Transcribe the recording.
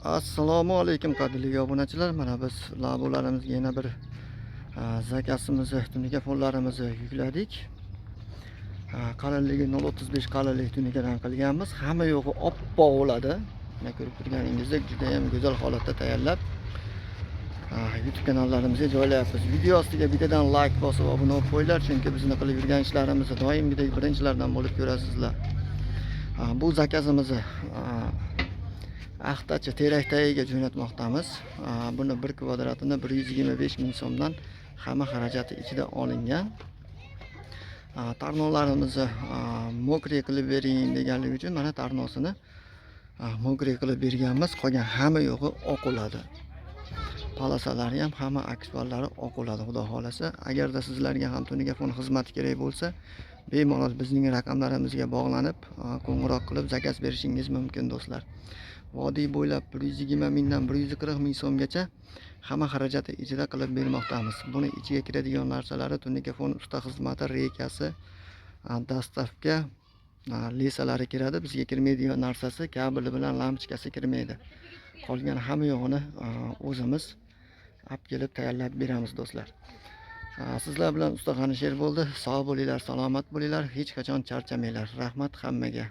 Assalomu alaykum qadrli obunachilar. Mana biz labolarimizga yana bir zakasimizni, tunukafonlarimizni yukladik. Qalinligi 0.35 qalinlik tunikadan qilganmiz. Hamma yo'g'i oppoq bo'ladi. Mana ko'rib turganingizdek juda ham go'zal holatda tayyorlab YouTube kanallarimizga joylayapmiz. Video ostiga bittadan like bosib obuna bo'lib qo'yinglar, chunki bizni qilib yurgan ishlarimizni doimgidek birinchilardan bo'lib ko'rasizlar. Bu zakasimizni Axtachi teraktagiga jo'natmoqdamiz. Buni 1 kvadratini 125 ming so'mdan hamma xarajati ichida olingan. Tarnolarimizni mokriy qilib bering deganligi uchun mana tarnosini mokriy qilib berganmiz. Qolgan hamma yo'g'i oq bo'ladi. Palasalari ham hamma aksvallari oq bo'ladi xudo xolasa. Agarda sizlarga ham tunikafon xizmati kerak bo'lsa, bemalol bizning raqamlarimizga bog'lanib, qo'ng'iroq qilib zakaz berishingiz mumkin do'stlar. Vodiy bo'ylab 120 mingdan 140 ming so'mgacha hamma xarajati ichida qilib bermoqdamiz. Buni ichiga kiradigan narsalari tunikafon usta xizmati, reykasi, dastavka, lesalari kiradi. Bizga kirmaydigan narsasi kabeli bilan lampochkasi kirmaydi. Qolgan hamma yo'g'ini o'zimiz olib kelib tayyorlab beramiz do'stlar. Sizlar bilan usta G'anisher bo'ldi. Sog' bo'linglar, salomat bo'linglar, hech qachon charchamanglar. Rahmat hammaga.